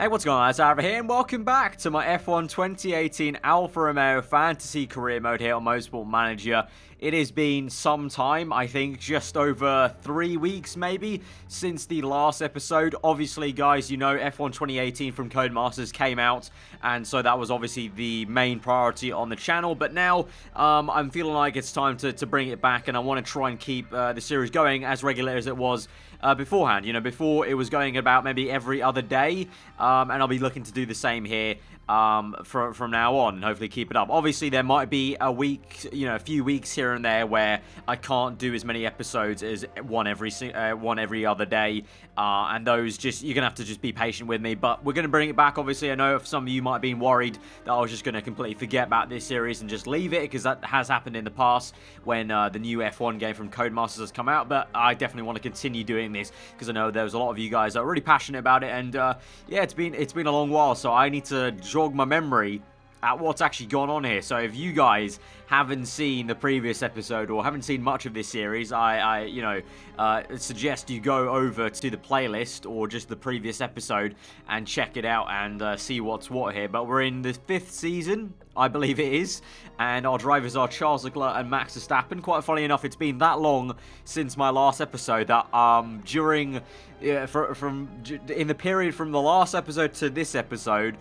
Hey, what's going on? It's Aarava here, and welcome back to my F1 2018 Alfa Romeo Fantasy Career Mode here on Motorsport Manager. It has been some time, I think just over 3 weeks maybe, since the last episode. Obviously, guys, you know F1 2018 from Codemasters came out, and so that was obviously the main priority on the channel. But now, I'm feeling like it's time to bring it back, and I want to try and keep the series going as regular as it was beforehand. You know, before it was going about maybe every other day, and I'll be looking to do the same here from now on, and hopefully keep it up. Obviously, there might be a week, you know, a few weeks here and there where I can't do as many episodes as one every other day, and those just, you're gonna have to just be patient with me. But we're gonna bring it back. Obviously, I know if some of you might have been worried that I was just gonna completely forget about this series and just leave it, because that has happened in the past when the new F1 game from Codemasters has come out. But I definitely want to continue doing this because I know there's a lot of you guys that are really passionate about it, and yeah, it's been a long while, so I need to jog my memory at what's actually gone on here. So if you guys haven't seen the previous episode or haven't seen much of this series, I suggest you go over to the playlist or just the previous episode and check it out and see what's what here. But we're in the 5th season, I believe it is, and our drivers are Charles Leclerc and Max Verstappen. Quite funny enough, it's been that long since my last episode that in the period from the last episode to this episode,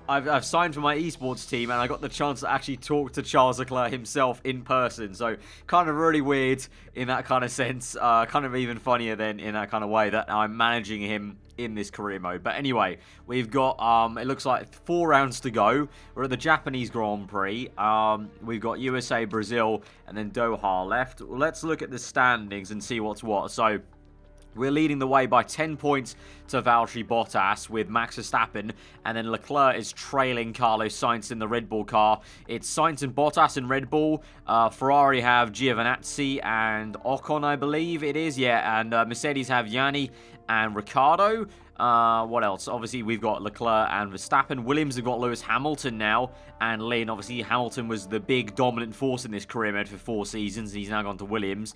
I've signed for my esports team, and I got the chance to actually talk to Charles Leclerc himself in person. So kind of really weird in that kind of sense, kind of even funnier than in that kind of way that I'm managing him in this career mode. But anyway, we've got it looks like 4 rounds to go. We're at the Japanese Grand Prix. We've got USA, Brazil, and then Doha left. Let's look at the standings and see what's what. So we're leading the way by 10 points to Valtteri Bottas with Max Verstappen, and then Leclerc is trailing Carlos Sainz in the Red Bull car. It's Sainz and Bottas in Red Bull. Ferrari have Giovinazzi and Ocon, I believe it is, yeah, and Mercedes have Yanni and Ricciardo. What else? Obviously, we've got Leclerc and Verstappen. Williams have got Lewis Hamilton now, and Lynn. Obviously, Hamilton was the big dominant force in this career mode for 4 seasons, and he's now gone to Williams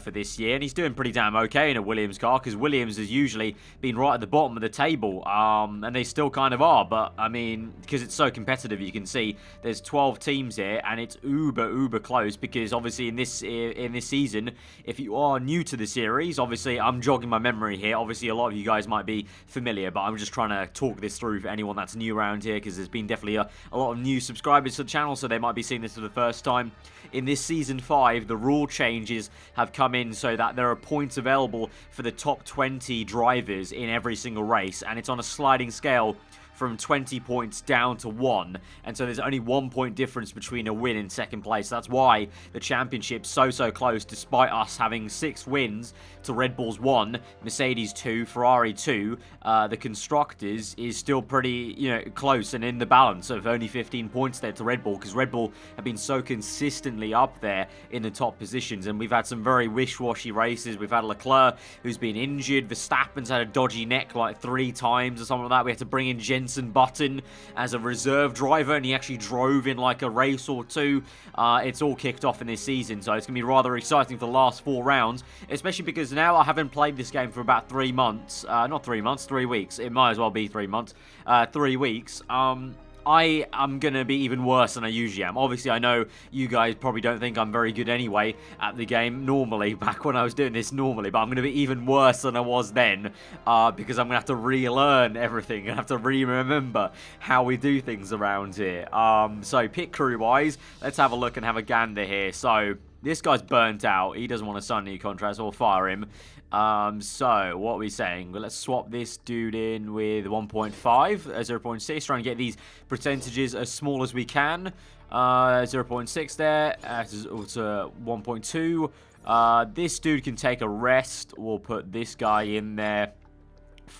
for this year, and he's doing pretty damn okay in a Williams car, because Williams has usually been right at the bottom of the table, and they still kind of are. But I mean, because it's so competitive, you can see there's 12 teams here, and it's uber close. Because obviously in this season, if you are new to the series, obviously I'm jogging my memory here. Obviously, a lot of you guys might be familiar, but I'm just trying to talk this through for anyone that's new around here, because there's been definitely a lot of new subscribers to the channel, so they might be seeing this for the first time. In this Season 5, the rule changes have come in so that there are points available for the top 20 drivers in every single race, and it's on a sliding scale from 20 points down to 1, and so there's only 1 point difference between a win and second place. That's why the championship's so close, despite us having 6 wins to Red Bull's 1, Mercedes 2, Ferrari 2. The Constructors is still pretty, you know, close and in the balance of only 15 points there to Red Bull, because Red Bull have been so consistently up there in the top positions, and we've had some very wish-washy races. We've had Leclerc, who's been injured. Verstappen's had a dodgy neck like 3 times or something like that. We had to bring in Jenson Button as a reserve driver, and he actually drove in like a race or 2. It's all kicked off in this season, so it's going to be rather exciting for the last 4 rounds, especially because now I haven't played this game for about 3 months. Not 3 months, 3 weeks. It might as well be 3 months. 3 weeks. I am going to be even worse than I usually am. Obviously, I know you guys probably don't think I'm very good anyway at the game normally, back when I was doing this normally, but I'm going to be even worse than I was then, because I'm going to have to relearn everything and have to remember how we do things around here. So pit crew-wise, let's have a look and have a gander here. So this guy's burnt out. He doesn't want to sign any contracts, or fire him. So what are we saying? Well, let's swap this dude in with 1.5, 0.6, trying to get these percentages as small as we can. 0.6 there, to 1.2. This dude can take a rest. We'll put this guy in there.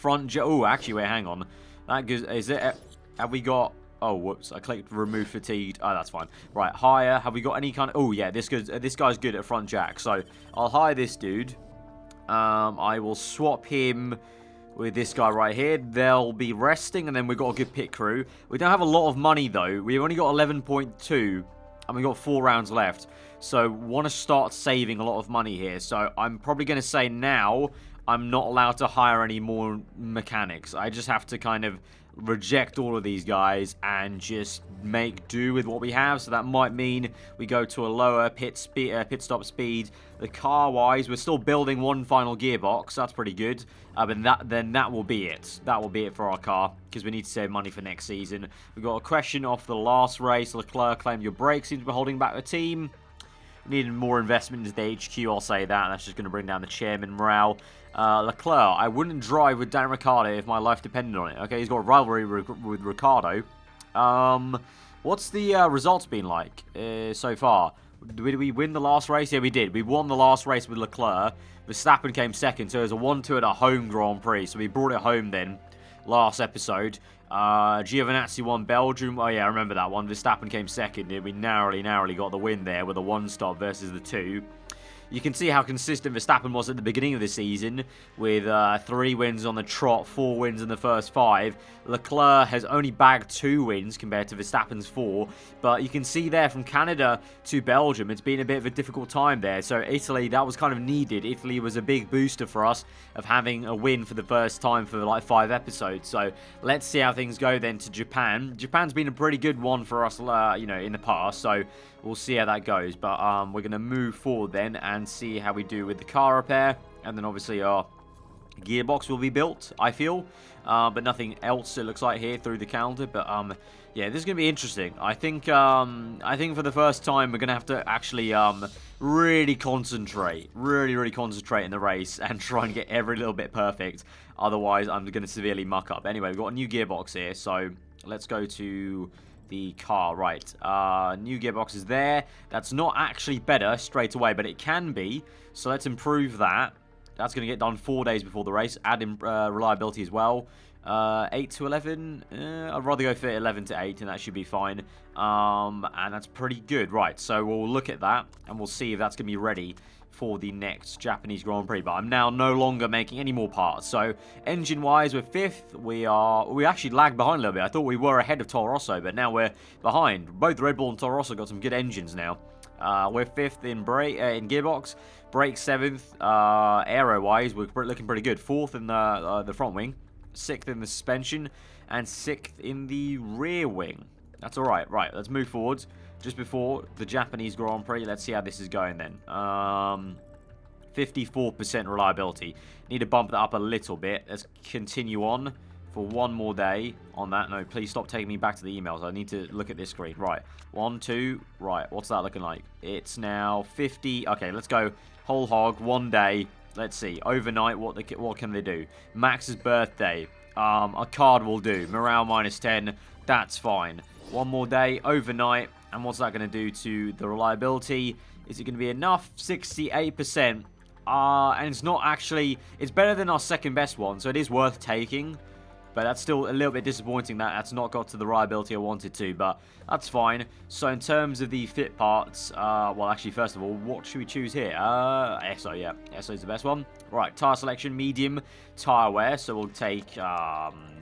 Oh, actually, wait, hang on. That goes, is it, have we got... Oh, whoops, I clicked remove fatigued. Oh, that's fine. Right, hire. Have we got any kind of... Oh, yeah, this guy's good at front jack. So, I'll hire this dude. I will swap him with this guy right here. They'll be resting, and then we've got a good pit crew. We don't have a lot of money, though. We've only got 11.2, and we've got 4 rounds left. So, want to start saving a lot of money here. So, I'm probably going to say now I'm not allowed to hire any more mechanics. I just have to kind of reject all of these guys and just make do with what we have. So that might mean we go to a lower pit stop speed. The car-wise, we're still building one final gearbox. That's pretty good. But that will be it. That will be it for our car, because we need to save money for next season. We've got a question off the last race. Leclerc claimed your brakes seem to be holding back the team. Needed more investment into the HQ, I'll say that. That's just going to bring down the chairman morale. Leclerc, I wouldn't drive with Dan Ricciardo if my life depended on it. Okay, he's got a rivalry with Ricciardo. What's the results been like so far? Did we win the last race? Yeah, we did. We won the last race with Leclerc. Verstappen came second, so it was a 1-2 at a home Grand Prix. So we brought it home then, last episode. Giovinazzi won Belgium. Oh yeah, I remember that one. Verstappen came second. We narrowly got the win there with a 1-stop versus the 2. You can see how consistent Verstappen was at the beginning of the season, with 3 wins on the trot, 4 wins in the first 5. Leclerc has only bagged 2 wins compared to Verstappen's 4, but you can see there from Canada to Belgium, it's been a bit of a difficult time there. So Italy, that was kind of needed. Italy was a big booster for us of having a win for the first time for like 5 episodes. So let's see how things go then to Japan. Japan's been a pretty good one for us, you know, in the past. So we'll see how that goes. But we're going to move forward then and see how we do with the car repair. And then obviously our gearbox will be built, I feel. But nothing else, it looks like, here through the calendar. But yeah, this is going to be interesting. I think for the first time we're going to have to actually really concentrate. Really concentrate in the race and try and get every little bit perfect. Otherwise, I'm going to severely muck up. Anyway, we've got a new gearbox here. So let's go to the car. Right, new gearbox is there. That's not actually better straight away, but it can be. So let's improve that. That's going to get done 4 days before the race. Add in reliability as well. 8 to 11. I'd rather go for 11 to 8, and that should be fine. And that's pretty good. Right, so we'll look at that, and we'll see if that's going to be ready for the next Japanese Grand Prix. But I'm now no longer making any more parts. So engine-wise, we're 5th. We actually lagged behind a little bit. I thought we were ahead of Toro Rosso, but now we're behind. Both Red Bull and Toro Rosso got some good engines now. We're 5th in gearbox, brake 7th. Aero-wise, we're looking pretty good. 4th in the front wing, 6th in the suspension, and 6th in the rear wing. That's all right. Right, let's move forward. Just before the Japanese Grand Prix, let's see how this is going then. 54% reliability. Need to bump that up a little bit. Let's continue on for one more day on that. No, please stop taking me back to the emails. I need to look at this screen. Right, 1, 2, right. What's that looking like? It's now 50. Okay, let's go whole hog, 1 day. Let's see. Overnight, what can they do? Max's birthday. A card will do. Morale -10. That's fine. 1 more day, overnight. And what's that going to do to the reliability? Is it going to be enough? 68%. And it's not actually... It's better than our second best one, so it is worth taking. But that's still a little bit disappointing that that's not got to the reliability I wanted to. But that's fine. So in terms of the fit parts... well, actually, first of all, what should we choose here? ESO, yeah. ESO is the best one. Right, tyre selection, medium tyre wear. So we'll take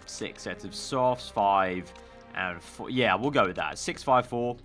6 sets of softs, 5 and 4. Yeah, we'll go with that. 6, 5, 4.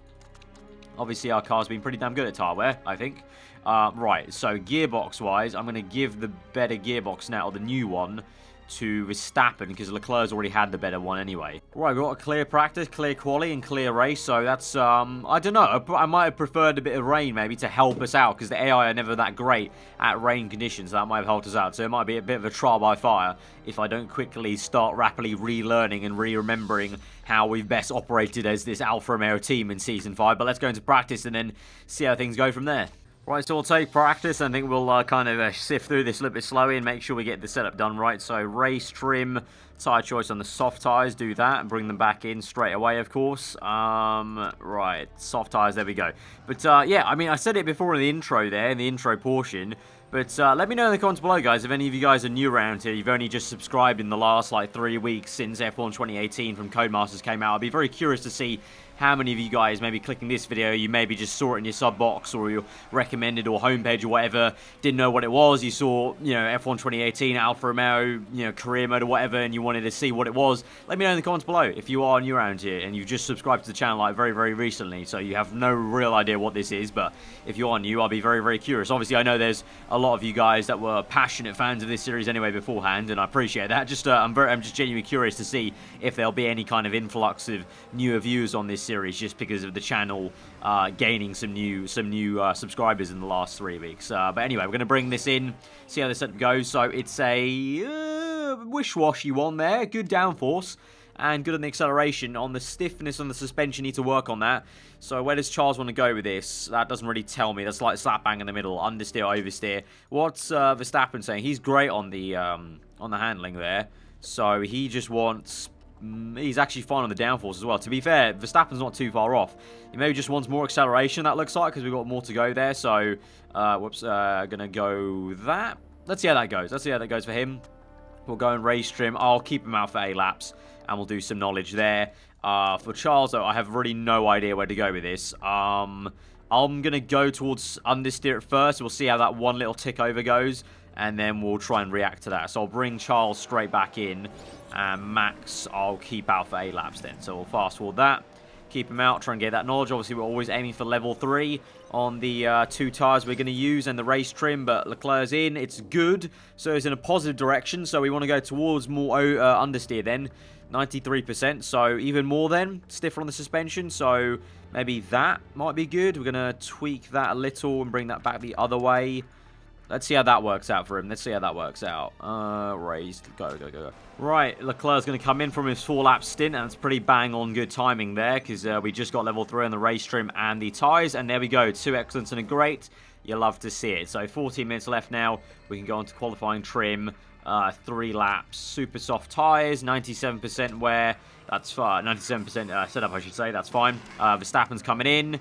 Obviously, our car's been pretty damn good at tyre wear, I think. Right, so gearbox-wise, I'm going to give the better gearbox now, or the new one, to Verstappen, because Leclerc's already had the better one anyway. Right, we've got a clear practice, clear quali, and clear race, so that's, I don't know, I might have preferred a bit of rain, maybe, to help us out, because the AI are never that great at rain conditions, that might have helped us out, so it might be a bit of a trial by fire if I don't quickly start rapidly relearning and re-remembering how we've best operated as this Alfa Romeo team in Season 5, but let's go into practice and then see how things go from there. Right, so we'll take practice. I think we'll kind of sift through this a little bit slowly and make sure we get the setup done right. So race trim, tyre choice on the soft tyres, do that and bring them back in straight away, of course. Right, soft tyres, there we go. But yeah, I mean, I said it before in the intro there, in the intro portion. But let me know in the comments below, guys, if any of you guys are new around here, you've only just subscribed in the last, like, 3 weeks since F1 2018 from Codemasters came out. I'd be very curious to see how many of you guys maybe clicking this video, you maybe just saw it in your sub box or your recommended or homepage or whatever, didn't know what it was, you saw, you know, F1 2018, Alfa Romeo, you know, career mode or whatever, and you wanted to see what it was. Let me know in the comments below if you are new around here and you've just subscribed to the channel like very, very recently, so you have no real idea what this is. But if you are new, I'll be very, very curious. Obviously, I know there's a lot of you guys that were passionate fans of this series anyway beforehand, and I appreciate that. I'm just genuinely curious to see if there'll be any kind of influx of newer viewers on this series just because of the channel gaining some new subscribers in the last 3 weeks. But anyway, we're going to bring this in, see how the setup goes. So it's a wish-washy one there, good downforce and good on the acceleration. On the stiffness on the suspension, need to work on that. So where does Charles want to go with this? That doesn't really tell me. That's like slap bang in the middle, understeer, oversteer. What's Verstappen saying? He's great on the handling there. So he just wants... he's actually fine on the downforce as well. To be fair, Verstappen's not too far off. He maybe just wants more acceleration, that looks like, because we've got more to go there. So, gonna go that. Let's see how that goes. Let's see how that goes for him. We'll go and race trim. I'll keep him out for A laps, and we'll do some knowledge there. For Charles, though, I have really no idea where to go with this. I'm going to go towards understeer at first. We'll see how that one little tick over goes, and then we'll try and react to that. So I'll bring Charles straight back in, and Max I'll keep out for A laps then. So we'll fast forward that. Keep him out, try and get that knowledge. Obviously, we're always aiming for level 3 on the 2 tyres we're going to use and the race trim, but Leclerc's in. It's good, so it's in a positive direction. So we want to go towards more understeer then, 93%. So even more then, stiffer on the suspension. So maybe that might be good. We're going to tweak that a little and bring that back the other way. Let's see how that works out for him. Let's see how that works out. Raised. Go. Right, Leclerc's going to come in from his 4-lap stint, and it's pretty bang on good timing there, because we just got level 3 on the race trim and the tyres, and there we go. 2 excellents and a great. You love to see it. So 14 minutes left now. We can go on to qualifying trim. 3 laps. Super soft tyres. 97% wear. That's fine. 97% setup, I should say. That's fine. Verstappen's coming in.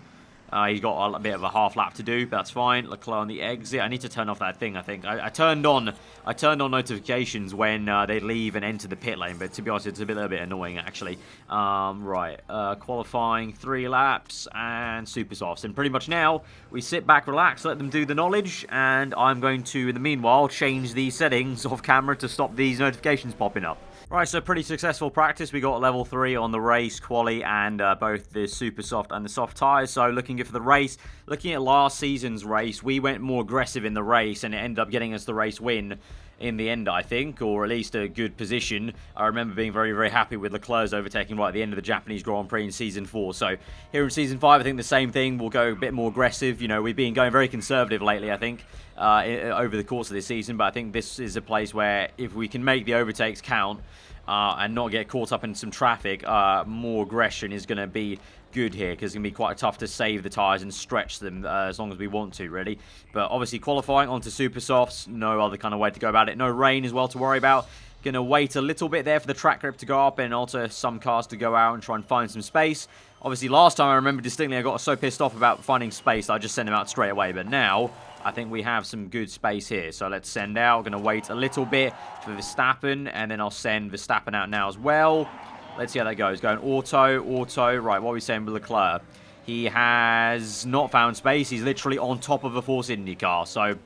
He's got a bit of a half lap to do, but that's fine. Leclerc on the exit. I need to turn off that thing, I think. I turned on notifications when they leave and enter the pit lane, but to be honest, it's a little bit annoying, actually. Right. Qualifying 3 laps and super softs. And pretty much now, we sit back, relax, let them do the knowledge, and I'm going to, in the meanwhile, change the settings of camera to stop these notifications popping up. Right, so pretty successful practice. We got level 3 on the race, quali, and both the super soft and the soft tyres. So looking good for the race. Looking at last season's race, we went more aggressive in the race, and it ended up getting us the race win in the end, I think, or at least a good position. I remember being very, very happy with Leclerc's overtaking right at the end of the Japanese Grand Prix in Season 4. So here in Season 5, I think the same thing. We'll go a bit more aggressive. You know, we've been going very conservative lately, I think, over the course of this season. But I think this is a place where if we can make the overtakes count, and not get caught up in some traffic, more aggression is going to be good here, because it's going to be quite tough to save the tyres and stretch them as long as we want to, really. But obviously qualifying onto super softs, no other kind of way to go about it. No rain as well to worry about. Going to wait a little bit there for the track grip to go up and also some cars to go out and try and find some space. Obviously last time I remember distinctly I got so pissed off about finding space I just sent them out straight away, but now I think we have some good space here. So let's send out. We're going to wait a little bit for Verstappen, and then I'll send Verstappen out now as well. Let's see how that goes. Going auto. Right, what are we saying with Leclerc? He has not found space. He's literally on top of a Force Indy car. So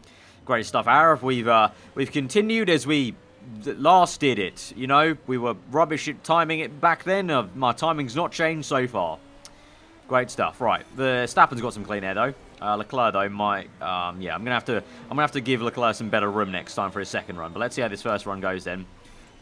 great stuff, Arif. We've continued as we last did it. You know, we were rubbish at timing it back then. My timing's not changed so far. Great stuff. Right, Verstappen's got some clean air though. Leclerc though might, yeah, I'm gonna have to give Leclerc some better room next time for his second run. But let's see how this first run goes then,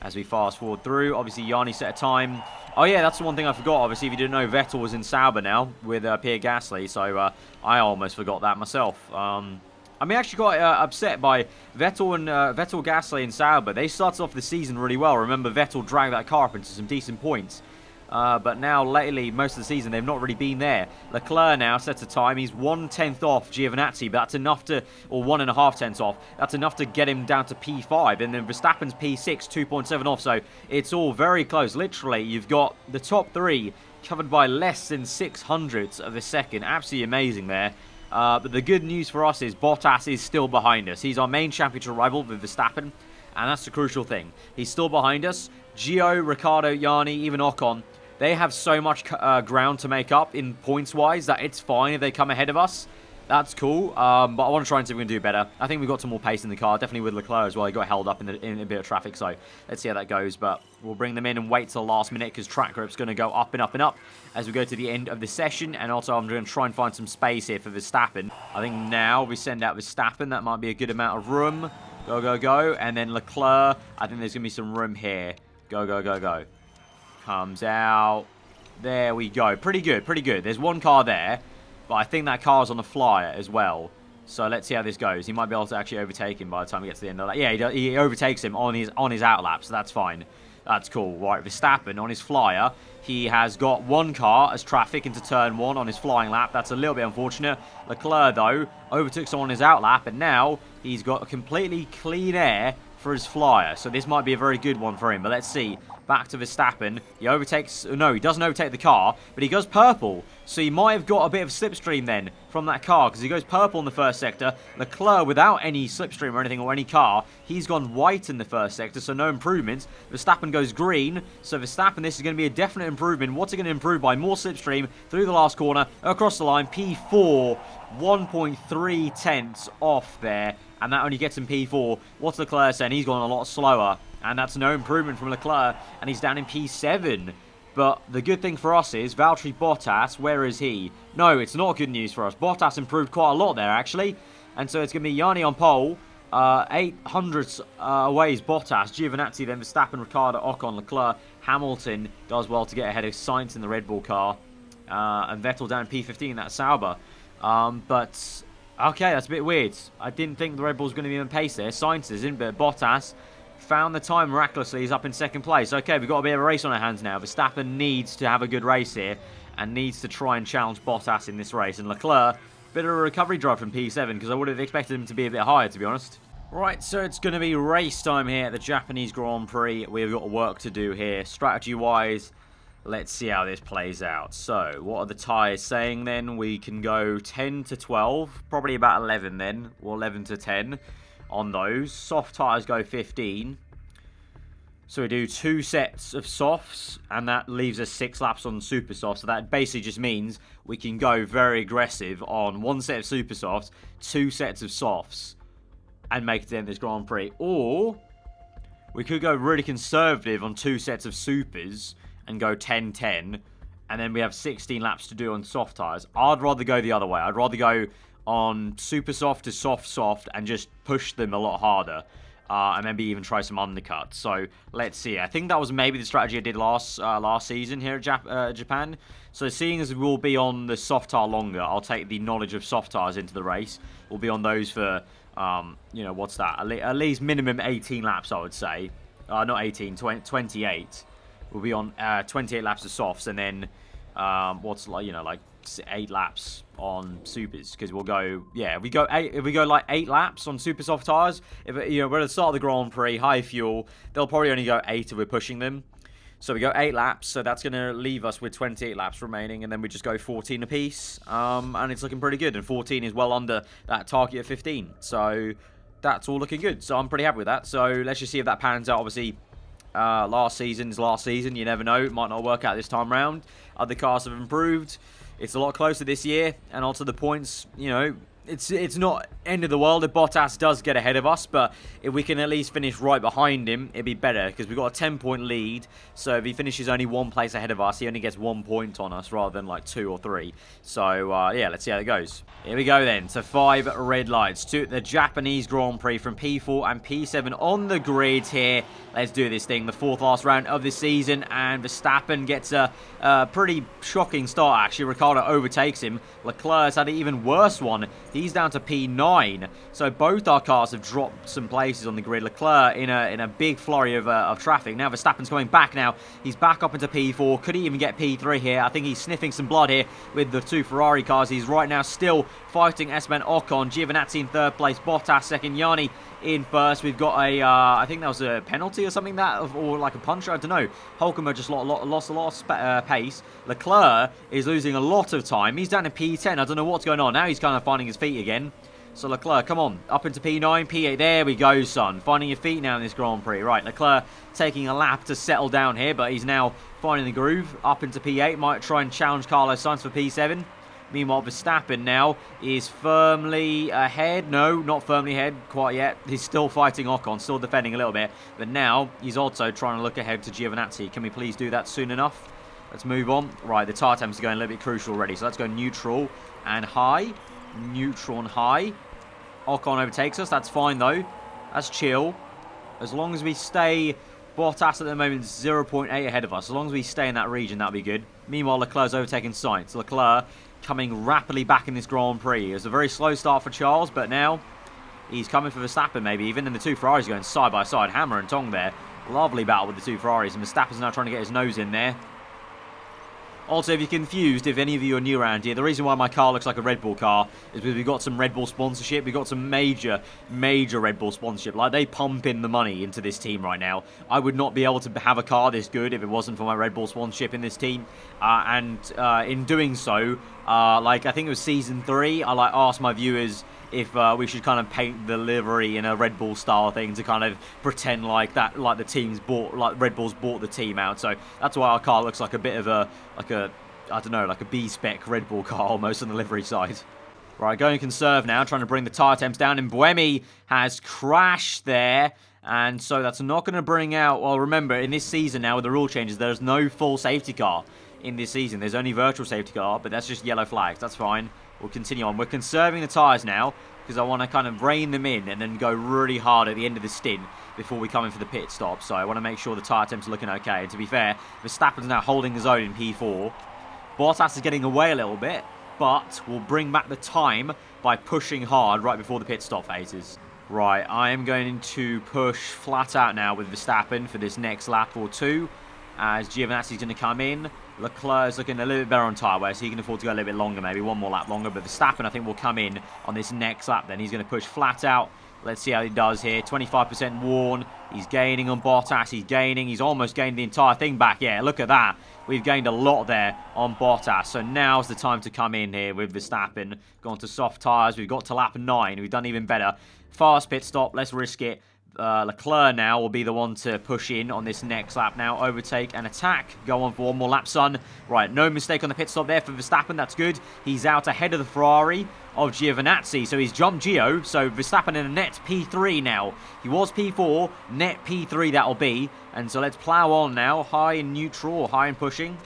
as we fast forward through. Obviously, Yanni set a time. Oh yeah, that's the one thing I forgot. Obviously, if you didn't know, Vettel was in Sauber now with Pierre Gasly, so I almost forgot that myself. I mean, actually got upset by Vettel and Vettel, Gasly, and Sauber. They started off the season really well. Remember, Vettel dragged that car up into some decent points. But now, lately, most of the season, they've not really been there. Leclerc now sets a time. He's 1/10 off Giovinazzi, but that's enough to, or 1.5 tenths off. That's enough to get him down to P5. And then Verstappen's P6, 2.7 off. So it's all very close. Literally, you've got the top 3 covered by less than 600ths of a second. Absolutely amazing there. But the good news for us is Bottas is still behind us. He's our main championship rival with Verstappen, and that's the crucial thing. He's still behind us. Gio, Ricciardo, Yanni, even Ocon, They have so much ground to make up in points-wise that it's fine if they come ahead of us. That's cool, but I want to try and see if we can do better. I think we've got some more pace in the car, definitely with Leclerc as well. He got held up in a bit of traffic, so let's see how that goes. But we'll bring them in and wait till the last minute because track grip's going to go up and up and up as we go to the end of the session. And also, I'm going to try and find some space here for Verstappen. I think now we send out Verstappen. That might be a good amount of room. Go, go, go. And then Leclerc, I think there's going to be some room here. Go, go, go, go. Comes out. There we go. Pretty good, pretty good. There's one car there. But I think that car's on the flyer as well. So let's see how this goes. He might be able to actually overtake him by the time he gets to the end of that. Yeah, he overtakes him on his outlap, so that's fine. That's cool. Right, Verstappen on his flyer. He has got one car as traffic into turn 1 on his flying lap. That's a little bit unfortunate. Leclerc, though, overtook someone on his outlap, and now he's got a completely clean air for his flyer. So this might be a very good one for him. But let's see. Back to Verstappen. He overtakes... No, he doesn't overtake the car, but he goes purple. So he might have got a bit of slipstream then from that car because he goes purple in the first sector. Leclerc, without any slipstream or anything or any car, he's gone white in the first sector, so no improvements. Verstappen goes green. So Verstappen, this is going to be a definite improvement. What's it going to improve by? More slipstream through the last corner, across the line. P4, 1.3 tenths off there. And that only gets him P4. What's Leclerc saying? He's gone a lot slower. And that's no improvement from Leclerc. And he's down in P7. But the good thing for us is Valtteri Bottas, where is he? No, it's not good news for us. Bottas improved quite a lot there, actually. And so it's going to be Yanni on pole. 800 away is Bottas. Giovinazzi, then Verstappen, Ricciardo, Ocon, Leclerc. Hamilton does well to get ahead of Sainz in the Red Bull car. And Vettel down in P15, that's Sauber. But... okay, that's a bit weird. I didn't think the Red Bull's going to be in pace there. Sainz isn't, but Bottas found the time miraculously. He's up in second place. Okay, we've got a bit of a race on our hands now. Verstappen needs to have a good race here and needs to try and challenge Bottas in this race. And Leclerc, bit of a recovery drive from P7 because I would have expected him to be a bit higher, to be honest. Right, so it's going to be race time here at the Japanese Grand Prix. We've got work to do here. Strategy-wise, let's see how this plays out. So, what are the tyres saying then? We can go 10 to 12, probably about 11 then, or 11 to 10 on those. Soft tyres go 15. So we do 2 sets of softs, and that leaves us 6 laps on super soft. So that basically just means we can go very aggressive on 1 set of super softs, 2 sets of softs, and make it to the end of this Grand Prix. Or we could go really conservative on 2 sets of supers and go 10-10, and then we have 16 laps to do on soft tyres. I'd rather go the other way. I'd rather go on super soft to soft and just push them a lot harder. And maybe even try some undercuts. So let's see. I think that was maybe the strategy I did last season here at Japan. So seeing as we'll be on the soft tire longer, I'll take the knowledge of soft tires into the race. We'll be on those for, you know, what's that? At least minimum 18 laps, I would say. Not 18, 28. We'll be on 28 laps of softs, and then what's like, you know, like 8 laps on supers, because we'll go, yeah, if we go like 8 laps on super soft tires, if you know, we're at the start of the Grand Prix, high fuel, they'll probably only go 8 if we're pushing them. So we go 8 laps, so that's going to leave us with 28 laps remaining, and then we just go 14 apiece, and it's looking pretty good, and 14 is well under that target of 15, so that's all looking good, so I'm pretty happy with that. So let's just see if that pans out. Obviously, last season's last season, you never know, it might not work out this time round. Other cars have improved. It's a lot closer this year, and also the points, you know, it's not end of the world if Bottas does get ahead of us, but if we can at least finish right behind him, it'd be better, because we've got a 10-point lead, so if he finishes only 1 place ahead of us, he only gets 1 point on us rather than like 2 or 3. So, yeah, let's see how it goes. Here we go then, to 5 red lights, to the Japanese Grand Prix from P4 and P7 on the grid here. Let's do this thing, the 4th last round of the season, and Verstappen gets a pretty shocking start, actually. Ricciardo overtakes him. Leclerc's had an even worse one. He's down to P9. So both our cars have dropped some places on the grid. Leclerc in a big flurry of traffic. Now Verstappen's coming back now. He's back up into P4. Could he even get P3 here? I think he's sniffing some blood here with the 2 Ferrari cars. He's right now still fighting Esteban Ocon. Giovinazzi in 3rd place. Bottas second. Yanni in 1st. We've got a, I think that was a penalty or something, or like a puncher. I don't know. Hulkenberg just lost a lot of pace. Leclerc is losing a lot of time. He's down in P10. I don't know what's going on. Now he's kind of finding his feet again. So Leclerc, come on, up into P9, P8. There we go, son. Finding your feet now in this Grand Prix. Right, Leclerc taking a lap to settle down here, but he's now finding the groove. Up into P8, might try and challenge Carlos Sainz for P7. Meanwhile, Verstappen now is firmly ahead. No, not firmly ahead quite yet. He's still fighting Ocon, still defending a little bit. But now he's also trying to look ahead to Giovinazzi. Can we please do that soon enough? Let's move on. Right, the tyre temps are going a little bit crucial already. So let's go neutral and high. Neutral and high. Ocon overtakes us. That's fine, though. That's chill. As long as we stay... Bottas at the moment is 0.8 ahead of us. As long as we stay in that region, that'll be good. Meanwhile, Leclerc's overtaking Sainz. Leclerc coming rapidly back in this Grand Prix. It was a very slow start for Charles, but now he's coming for Verstappen, maybe. Even in the two Ferraris going side by side. Hammer and tong there. Lovely battle with the two Ferraris. And Verstappen's now trying to get his nose in there. Also, if you're confused, if any of you are new around here, the reason why my car looks like a Red Bull car is because we've got some Red Bull sponsorship. We've got some major Red Bull sponsorship. Like, they pump in the money into this team right now. I would not be able to have a car this good if it wasn't for my Red Bull sponsorship in this team. In doing so, like, I think it was Season 3, I, asked my viewers if we should kind of paint the livery in a Red Bull style thing to kind of pretend like that, like the team's bought, like Red Bull's bought the team out. So that's why our car looks like a bit of a, I don't know, like a B-spec Red Bull car almost on the livery side. Right, going conserve now, trying to bring the tyre temps down, and Buemi has crashed there. And so that's not going to bring out, well, remember, in this season now with the rule changes, there's no full safety car in this season. There's only virtual safety car, but that's just yellow flags. That's fine. We'll continue on. We're conserving the tyres now because I want to kind of rein them in and then go really hard at the end of the stint before we come in for the pit stop. So I want to make sure the tyre temps are looking okay. And to be fair, Verstappen's now holding his own in P4. Bottas is getting away a little bit, but we'll bring back the time by pushing hard right before the pit stop phases. Right, I am going to push flat out now with Verstappen for this next lap or two, as Giovinazzi's going to come in. Leclerc's looking a little bit better on tyre wear, so he can afford to go a little bit longer, maybe one more lap longer. But Verstappen, I think, will come in on this next lap then. He's going to push flat out. Let's see how he does here. 25% worn. He's gaining on Bottas. He's gaining. He's almost gained the entire thing back. Yeah, look at that. We've gained a lot there on Bottas. So now's the time to come in here with Verstappen. Gone to soft tyres. We've got to lap 9. We've done even better. Fast pit stop. Let's risk it. Leclerc now will be the one to push in on this next lap now. Overtake and attack. Go on for one more lap, son. Right, no mistake on the pit stop there for Verstappen. That's good. He's out ahead of the Ferrari of Giovinazzi. So he's jumped Gio. So Verstappen in a net P3 now. He was P4. Net P3 that'll be. And so let's plow on now. High and neutral or high and pushing.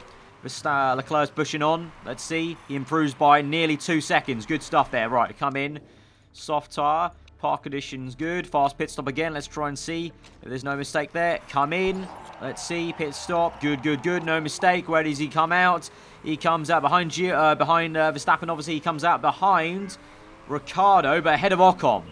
Leclerc's pushing on. Let's see. He improves by nearly 2 seconds. Good stuff there. Right, come in. Soft tyre. Park conditions good. Fast pit stop again. Let's try and see if there's no mistake there. Come in. Let's see. Pit stop. Good, good, good. No mistake. Where does he come out? He comes out behind Verstappen. Obviously, he comes out behind Ricciardo, but ahead of Ocon.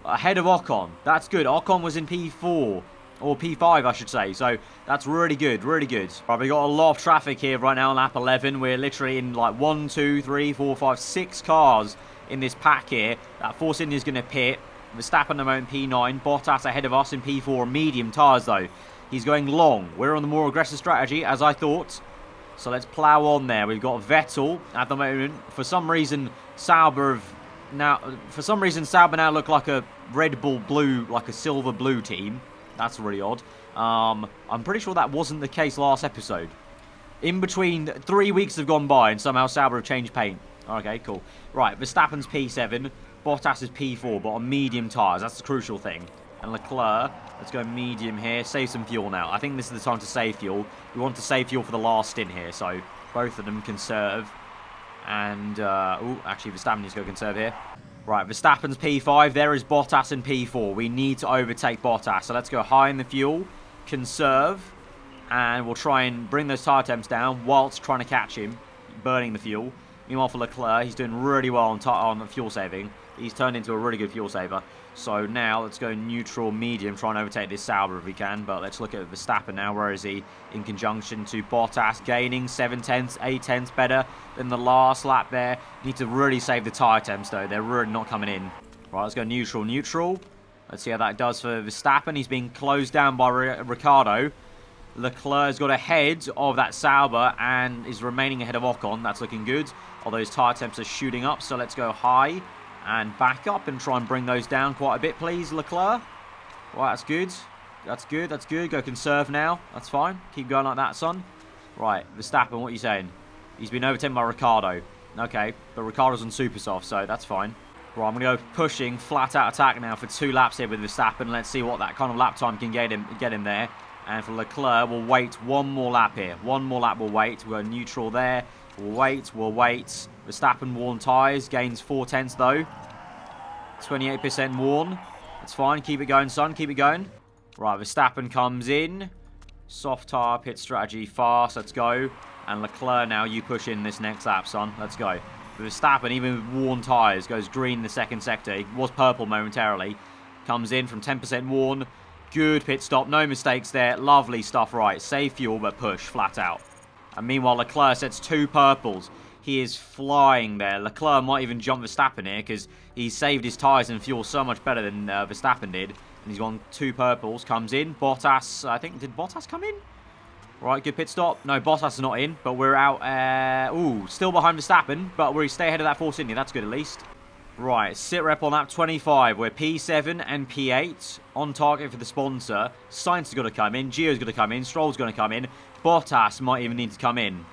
Ahead of Ocon. That's good. Ocon was in P4. Or P5, I should say. So, that's really good. Really good. Right, we've got a lot of traffic here right now on lap 11. We're literally in like 1, 2, 3, 4, 5, 6 cars in this pack here. That Force India is going to pit. Verstappen at the moment P9. Bottas ahead of us in P4. Medium tyres though. He's going long. We're on the more aggressive strategy as I thought. So let's plow on there. We've got Vettel at the moment. For some reason Sauber now look like a Red Bull blue, like a silver blue team. That's really odd. I'm pretty sure that wasn't the case last episode. In between, 3 weeks have gone by and somehow Sauber have changed paint. Okay, cool. Right, Verstappen's P7, Bottas is P4, but on medium tyres. That's the crucial thing. And Leclerc, let's go medium here. Save some fuel now. I think this is the time to save fuel. We want to save fuel for the last stint here, so both of them conserve. And, actually, Verstappen needs to go conserve here. Right, Verstappen's P5. There is Bottas in P4. We need to overtake Bottas. So let's go high in the fuel, conserve, and we'll try and bring those tyre temps down whilst trying to catch him, burning the fuel. Meanwhile for Leclerc, he's doing really well on fuel saving. He's turned into a really good fuel saver. So now let's go neutral, medium, try and overtake this Sauber if we can. But let's look at Verstappen now. Where is he? In conjunction to Bottas, gaining 7 tenths, 8 tenths better than the last lap there. Need to really save the tyre temps though. They're really not coming in. Right, let's go neutral, neutral. Let's see how that does for Verstappen. He's being closed down by Ricciardo. Leclerc's got ahead of that Sauber and is remaining ahead of Ocon. That's looking good. Although his tyre temps are shooting up. So let's go high. And back up and try and bring those down quite a bit, please, Leclerc. Right, that's good. That's good, that's good. Go conserve now. That's fine. Keep going like that, son. Right, Verstappen, what are you saying? He's been overtaken by Ricciardo. Okay, but Ricciardo's on super soft, so that's fine. Right, I'm going to go pushing flat out attack now for 2 laps here with Verstappen. Let's see what that kind of lap time can get him there. And for Leclerc, we'll wait 1 more lap here. 1 more lap we'll wait. We'll go neutral there. We'll wait. Verstappen worn tyres. Gains 4 tenths though. 28% worn. That's fine. Keep it going, son. Keep it going. Right, Verstappen comes in. Soft tyre, pit strategy, fast. Let's go. And Leclerc now, you push in this next lap, son. Let's go. Verstappen, even with worn tyres, goes green in the second sector. He was purple momentarily. Comes in from 10% worn. Good pit stop. No mistakes there. Lovely stuff, right. Save fuel, but push flat out. And meanwhile, Leclerc sets 2 purples. He is flying there. Leclerc might even jump Verstappen here because he saved his tyres and fuel so much better than Verstappen did. And he's won 2 purples. Comes in. Bottas, I think, did Bottas come in? Right, good pit stop. No, Bottas is not in, but we're out. Still behind Verstappen, but we stay ahead of that Force India. That's good at least. Right, sit rep on lap 25. We're P7 and P8 on target for the sponsor. Sainz has got to come in. Gio's got to come in. Stroll's going to come in. Bottas might even need to come in.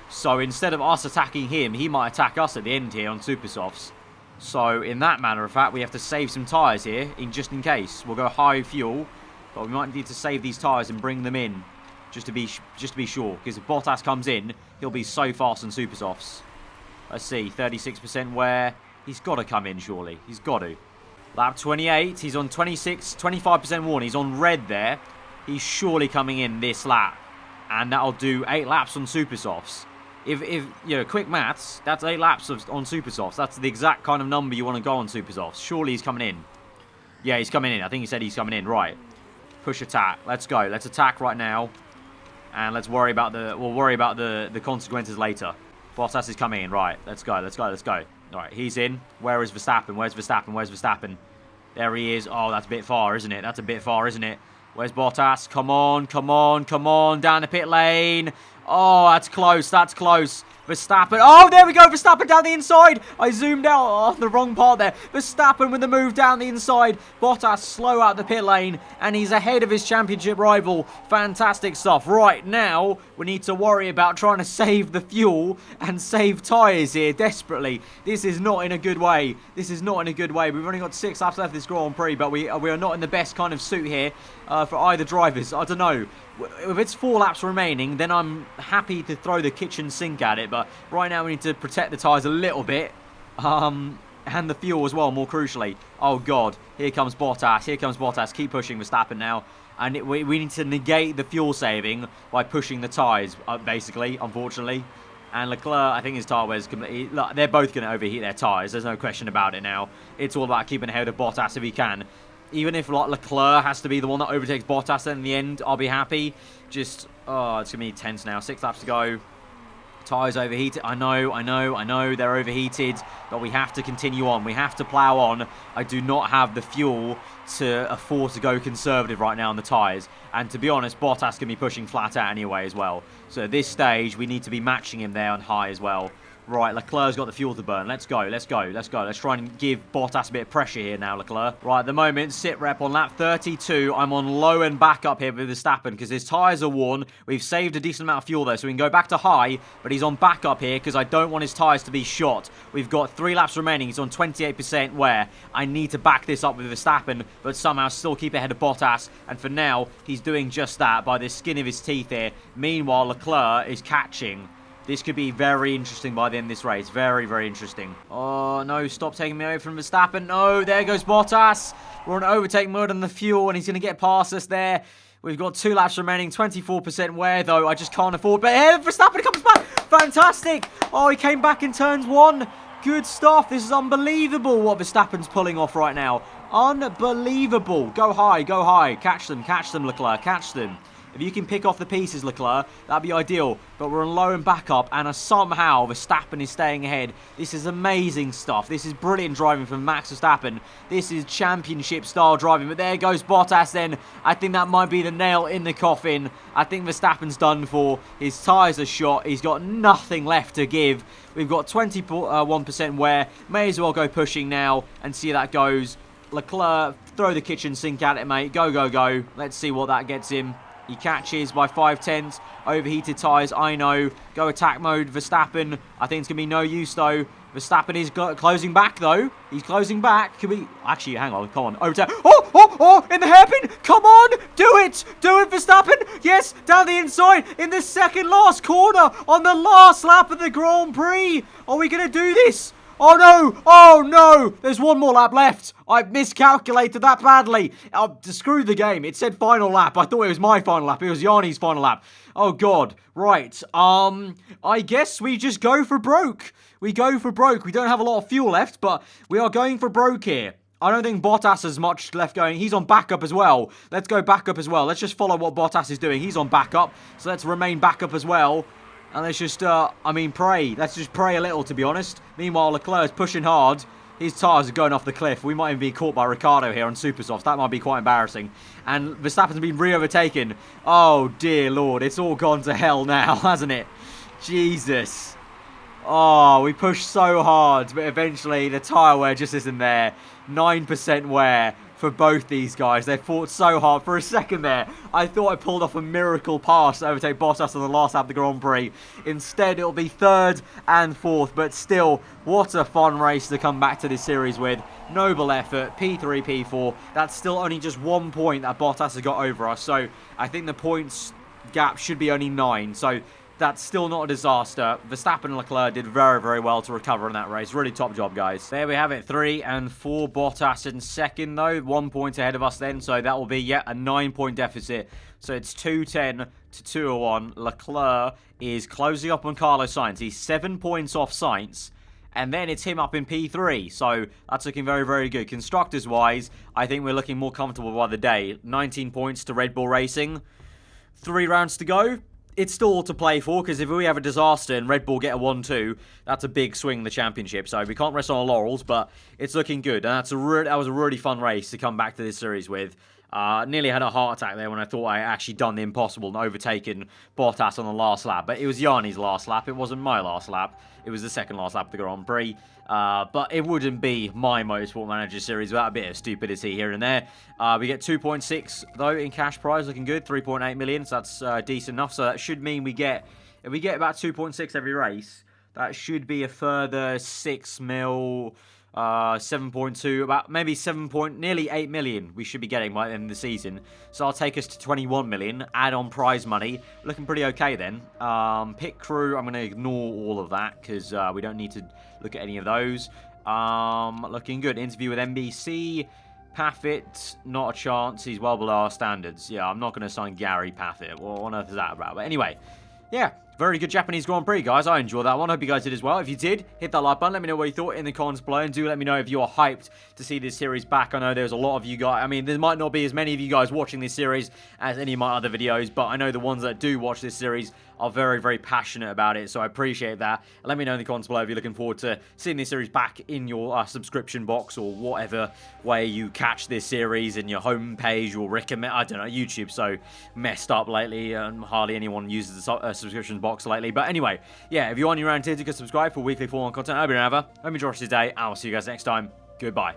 So instead of us attacking him, he might attack us at the end here on super softs. So in that manner of fact, we have to save some tyres here, just in case. We'll go high fuel, but we might need to save these tyres and bring them in. Just to be sure, because if Bottas comes in, he'll be so fast on super softs. Let's see, 36% wear. He's got to come in, surely. He's got to. Lap 28, he's on 25% worn. He's on red there. He's surely coming in this lap. And that'll do 8 laps on super softs. If you know, quick maths, that's 8 laps on super softs. That's the exact kind of number you want to go on super softs. Surely he's coming in. Yeah, he's coming in. I think he said he's coming in. Right. Push attack. Let's go. Let's attack right now. And let's worry about the consequences later. Bottas is coming in. Right, let's go. All right, he's in. Where is Verstappen? Where's Verstappen? There he is. Oh, that's a bit far, isn't it? Where's Bottas? Come on. Down the pit lane. Oh, that's close. Verstappen. Oh, there we go. Verstappen down the inside. I zoomed out on the wrong part there. Verstappen with the move down the inside. Bottas slow out the pit lane. And he's ahead of his championship rival. Fantastic stuff. Right, now we need to worry about trying to save the fuel and save tyres here desperately. This is not in a good way. We've only got 6 laps left this Grand Prix, but we are not in the best kind of suit here for either drivers. I don't know. If it's 4 laps remaining, then I'm happy to throw the kitchen sink at it. But right now we need to protect the tyres a little bit. And the fuel as well, more crucially. Oh, God. Here comes Bottas. Keep pushing Verstappen now. And we need to negate the fuel saving by pushing the tyres, basically, unfortunately. And Leclerc, I think his tyre wears completely... Look, they're both going to overheat their tyres. There's no question about it now. It's all about keeping ahead of Bottas if he can. Even if Leclerc has to be the one that overtakes Bottas in the end, I'll be happy. Just, oh, it's going to be tense now. 6 laps to go. Tyres overheated. I know. They're overheated. But we have to continue on. We have to plough on. I do not have the fuel to afford to go conservative right now on the tyres. And to be honest, Bottas can be pushing flat out anyway as well. So at this stage, we need to be matching him there on high as well. Right, Leclerc's got the fuel to burn. Let's go. Let's try and give Bottas a bit of pressure here now, Leclerc. Right, at the moment, sit rep on lap 32. I'm on low and back up here with Verstappen because his tyres are worn. We've saved a decent amount of fuel though, so we can go back to high, but he's on back up here because I don't want his tyres to be shot. We've got 3 laps remaining. He's on 28% wear. I need to back this up with Verstappen, but somehow still keep ahead of Bottas. And for now, he's doing just that by the skin of his teeth here. Meanwhile, Leclerc is catching. This could be very interesting by the end of this race. Very, very interesting. Oh, no. Stop taking me away from Verstappen. No, there goes Bottas. We're on overtake mode on the fuel, and he's going to get past us there. We've got 2 laps remaining. 24% wear, though. I just can't afford. But hey, Verstappen comes back. Fantastic. Oh, he came back in turns 1. Good stuff. This is unbelievable what Verstappen's pulling off right now. Unbelievable. Go high. Catch them, Leclerc. Catch them. If you can pick off the pieces, Leclerc, that'd be ideal. But we're on low and backup, and somehow Verstappen is staying ahead. This is amazing stuff. This is brilliant driving from Max Verstappen. This is championship-style driving. But there goes Bottas then. I think that might be the nail in the coffin. I think Verstappen's done for. His tyres are shot. He's got nothing left to give. We've got 21% wear. May as well go pushing now and see how that goes. Leclerc, throw the kitchen sink at it, mate. Go, go, go. Let's see what that gets him. He catches by 5/10. Overheated tyres, I know. Go attack mode, Verstappen. I think it's going to be no use, though. Verstappen is closing back, though. He's closing back. Can we... Actually, hang on. Come on. Overtake. Oh, oh, oh! In the hairpin! Come on! Do it! Do it, Verstappen! Yes! Down the inside! In the second last corner! On the last lap of the Grand Prix! Are we going to do this? Oh no! Oh no! There's one more lap left. I miscalculated that badly. Screw the game. It said final lap. I thought it was my final lap. It was Yanni's final lap. Oh god. Right. I guess we just go for broke. We go for broke. We don't have a lot of fuel left, but we are going for broke here. I don't think Bottas has much left going. He's on backup as well. Let's go backup as well. Let's just follow what Bottas is doing. He's on backup. So let's remain backup as well. And let's just, pray. Let's just pray a little, to be honest. Meanwhile, Leclerc's pushing hard. His tyres are going off the cliff. We might even be caught by Ricciardo here on Supersofts. That might be quite embarrassing. And Verstappen's been re-overtaken. Oh, dear Lord. It's all gone to hell now, hasn't it? Jesus. Oh, we pushed so hard. But eventually, the tyre wear just isn't there. 9% wear for both these guys. They fought so hard. For a second there, I thought I pulled off a miracle pass to overtake Bottas on the last lap of the Grand Prix. Instead, it'll be third and fourth. But still, what a fun race to come back to this series with. Noble effort. P3, P4. That's still only just 1 point that Bottas has got over us. So, I think the points gap should be only 9. So, that's still not a disaster. Verstappen and Leclerc did very, very well to recover in that race. Really top job, guys. There we have it. 3 and 4. Bottas in second, though. 1 point ahead of us then. So that will be yet a 9-point deficit. So it's 210 to 201. Leclerc is closing up on Carlos Sainz. He's 7 points off Sainz. And then it's him up in P3. So that's looking very, very good. Constructors-wise, I think we're looking more comfortable by the day. 19 points to Red Bull Racing. 3 rounds to go. It's still all to play for, because if we have a disaster and Red Bull get a 1-2, that's a big swing in the championship. So we can't rest on our laurels, but it's looking good. And that was a really fun race to come back to this series with. Nearly had a heart attack there when I thought I actually done the impossible and overtaken Bottas on the last lap. But it was Yanni's last lap. It wasn't my last lap. It was the second last lap of the Grand Prix. But it wouldn't be my Motorsport Manager series without a bit of stupidity here and there. We get 2.6 though in cash prize, looking good. 3.8 million, so that's decent enough. So that should mean if we get about 2.6 every race, that should be a further 6 mil. 7.2, about maybe nearly 8 million we should be getting by the end of the season. So I'll take us to 21 million, add on prize money. Looking pretty okay then. Pit crew, I'm going to ignore all of that because we don't need to look at any of those. Looking good. Interview with NBC. Paffett, not a chance. He's well below our standards. Yeah, I'm not going to sign Gary Paffett. What on earth is that about? But anyway, yeah. Very good Japanese Grand Prix, guys. I enjoyed that one. Hope you guys did as well. If you did, hit that like button. Let me know what you thought in the comments below. And do let me know if you're hyped to see this series back. I know there's a lot of you guys. I mean, there might not be as many of you guys watching this series as any of my other videos. But I know the ones that do watch this series are very, very passionate about it. So I appreciate that. And let me know in the comments below if you're looking forward to seeing this series back in your subscription box or whatever way you catch this series in your homepage or recommend. I don't know. YouTube's so messed up lately and hardly anyone uses the subscription box lately. But anyway, yeah, if you're on your own tier, you can subscribe for weekly 4-1 content. I've been Aarava. Hope you enjoy the rest of your day. I will see you guys next time. Goodbye.